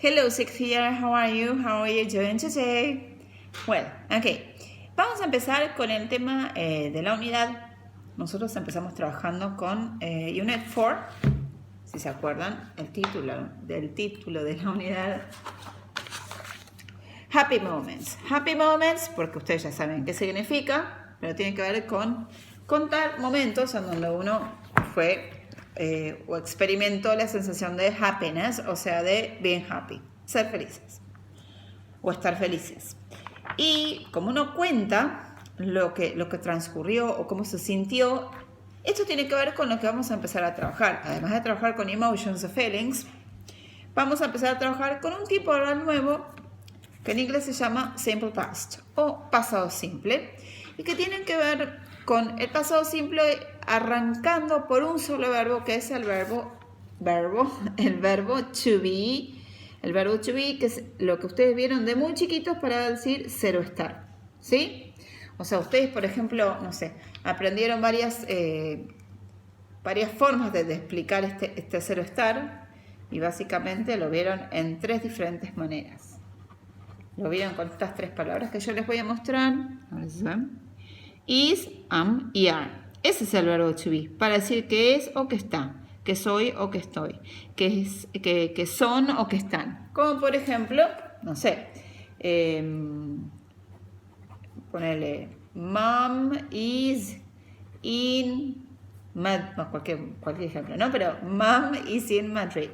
Hello, Sixth here. How are you? How are you doing today? Well, okay. Vamos a empezar con el tema de la unidad. Nosotros empezamos trabajando con Unit 4. Si se acuerdan, el título de la unidad. Happy Moments. Happy Moments, porque ustedes ya saben qué significa, pero tiene que ver con contar momentos en donde uno fue o experimentó la sensación de happiness, o sea, de being happy, ser felices o estar felices. Y como uno cuenta lo que transcurrió o cómo se sintió, esto tiene que ver con lo que vamos a empezar a trabajar. Además de trabajar con emotions o feelings, vamos a empezar a trabajar con un tipo de oral nuevo que en inglés se llama simple past o pasado simple, y que tienen que ver con el pasado simple arrancando por un solo verbo, que es el verbo to be. El verbo to be, que es lo que ustedes vieron de muy chiquitos para decir ser o estar, ¿sí? O sea, ustedes, por ejemplo, no sé, aprendieron varias formas de explicar este ser o estar, y básicamente lo vieron en tres diferentes maneras. Lo vieron con estas tres palabras que yo les voy a mostrar. Is, am y are. Ese es el verbo to be, para decir que es o que está, que soy o que estoy, que son o que están. Como por ejemplo, no sé, ponerle Mom is in cualquier ejemplo, ¿no? Pero Mom is in Madrid.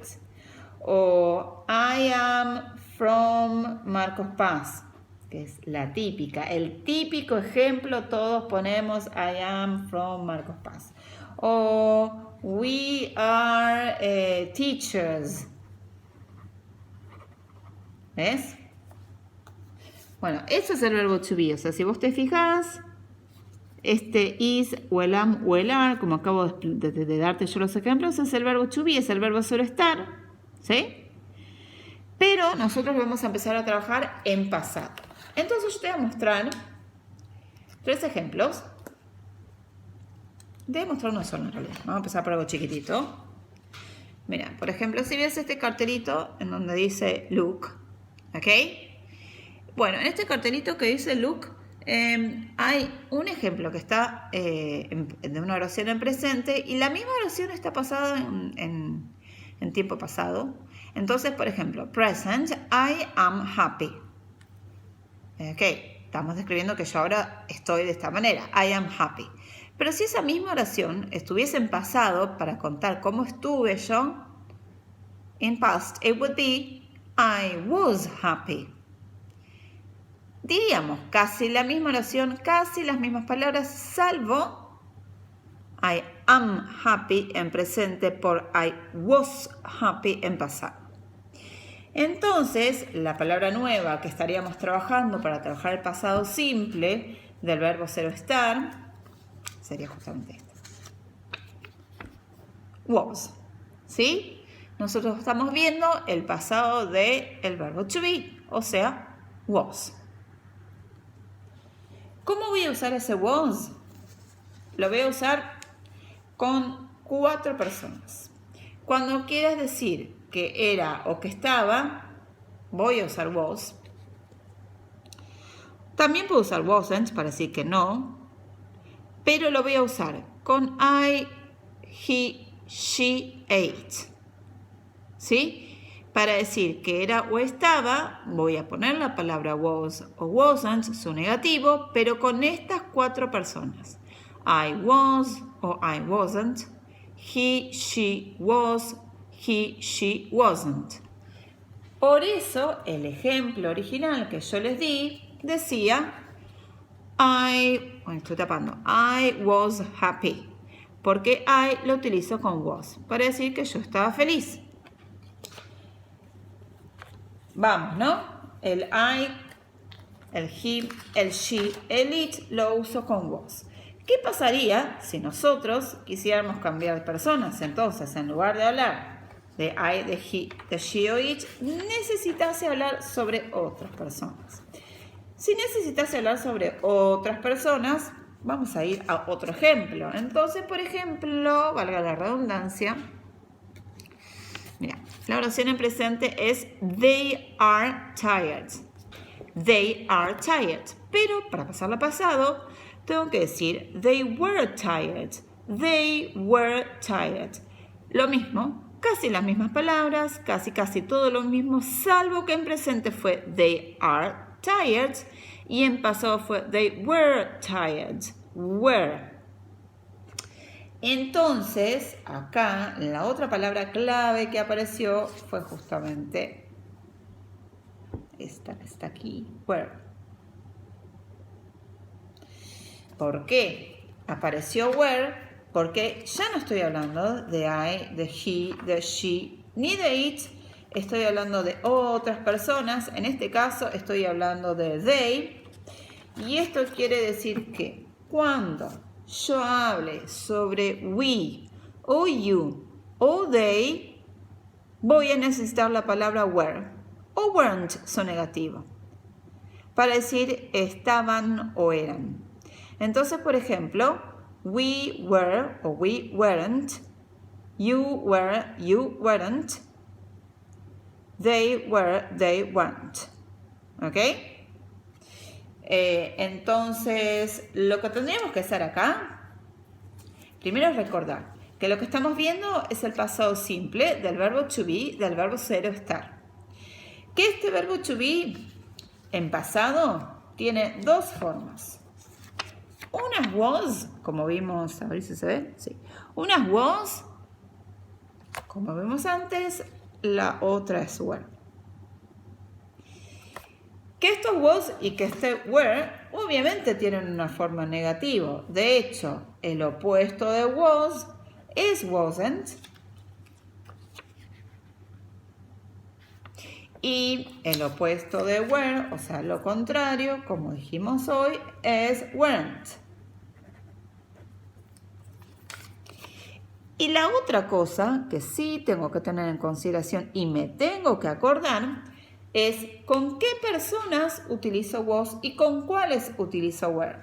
O I am from Marcos Paz, que es la típica, el típico ejemplo, todos ponemos I am from Marcos Paz. O we are teachers. ¿Ves? Bueno, eso es el verbo to be. O sea, si vos te fijas, este is o el am o el are, como acabo de darte yo los ejemplos, es el verbo to be, es el verbo suele estar, ¿sí? Pero nosotros vamos a empezar a trabajar en pasado. Entonces yo te voy a mostrar tres ejemplos. Te voy a mostrar uno solo en realidad. Vamos a empezar por algo chiquitito. Mira, por ejemplo, si ves este cartelito en donde dice look, ¿ok? Bueno, en este cartelito que dice look, hay un ejemplo que está de una oración en presente, y la misma oración está pasada en tiempo pasado. Entonces, por ejemplo, present, I am happy. Ok, estamos describiendo que yo ahora estoy de esta manera, I am happy. Pero si esa misma oración estuviese en pasado para contar cómo estuve yo, in past, it would be I was happy. Diríamos casi la misma oración, casi las mismas palabras, salvo I am happy en presente por I was happy en pasado. Entonces, la palabra nueva que estaríamos trabajando para trabajar el pasado simple del verbo ser o estar sería justamente esta. Was. ¿Sí? Nosotros estamos viendo el pasado del verbo to be, o sea, was. ¿Cómo voy a usar ese was? Lo voy a usar con 4 personas. Cuando quieras decir que era o que estaba, voy a usar was. También puedo usar wasn't para decir que no, pero lo voy a usar con I, he, she, ate. ¿Sí? Para decir que era o estaba, voy a poner la palabra was o wasn't, su negativo, pero con estas 4 personas. I was o I wasn't, he, she was, he, she wasn't. Por eso, el ejemplo original que yo les di decía I was happy, porque I lo utilizo con was, para decir que yo estaba feliz. Vamos, ¿no? El I, el he, el she, el it lo uso con was. ¿Qué pasaría si nosotros quisiéramos cambiar de personas? Entonces, en lugar de hablar de I, de he, de she o it, necesitase hablar sobre otras personas. Si necesitase hablar sobre otras personas, vamos a ir a otro ejemplo. Entonces, por ejemplo, valga la redundancia, mira, la oración en presente es they are tired. They are tired. Pero para pasarla a pasado, tengo que decir they were tired. They were tired. Lo mismo, casi las mismas palabras, casi todo lo mismo, salvo que en presente fue they are tired y en pasado fue they were tired. Were. Entonces, acá la otra palabra clave que apareció fue justamente esta que está aquí, were. ¿Por qué apareció were? Porque ya no estoy hablando de I, de he, de she, ni de it. Estoy hablando de otras personas. En este caso estoy hablando de they. Y esto quiere decir que cuando yo hable sobre we, o you, o they, voy a necesitar la palabra were. O weren't son negativos. Para decir estaban o eran. Entonces, por ejemplo, we were o we weren't, you were, you weren't, they were, they weren't. ¿Ok? Entonces, lo que tendríamos que hacer acá, primero es recordar que lo que estamos viendo es el pasado simple del verbo to be, del verbo ser o estar. Que este verbo to be en pasado tiene dos formas. Una was, como vimos, a ver si se ve, sí. Una was, como vimos antes, la otra es were. Que esto was y que este were, obviamente tienen una forma negativa. De hecho, el opuesto de was es wasn't. Y el opuesto de were, o sea, lo contrario, como dijimos hoy, es weren't. Y la otra cosa que sí tengo que tener en consideración y me tengo que acordar es con qué personas utilizo was y con cuáles utilizo were.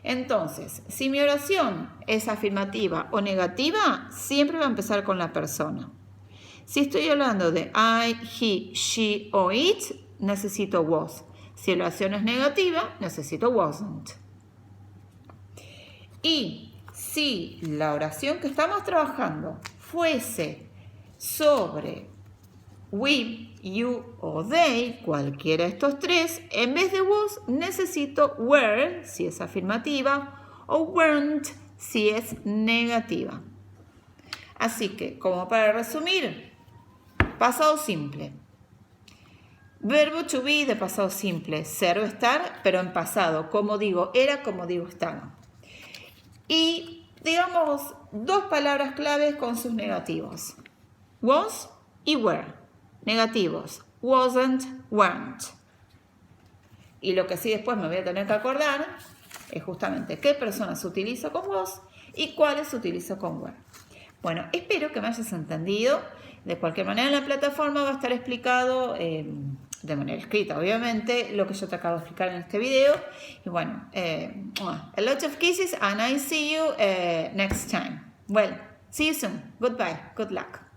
Entonces, si mi oración es afirmativa o negativa, siempre va a empezar con la persona. Si estoy hablando de I, he, she o it, necesito was. Si la oración es negativa, necesito wasn't. Y si la oración que estamos trabajando fuese sobre we, you o they, cualquiera de estos tres, en vez de was necesito were, si es afirmativa, o weren't, si es negativa. Así que, como para resumir, pasado simple. Verbo to be de pasado simple, ser o estar, pero en pasado, como digo era, como digo estaba. Y digamos dos palabras claves con sus negativos. Was y were. Negativos. Wasn't, weren't. Y lo que sí después me voy a tener que acordar es justamente qué personas utilizo con was y cuáles utilizo con were. Bueno, espero que me hayas entendido. De cualquier manera en la plataforma va a estar explicado de manera escrita, obviamente, lo que yo te acabo de explicar en este video. Y bueno, a lot of kisses and I see you next time. Well, see you soon. Goodbye. Good luck.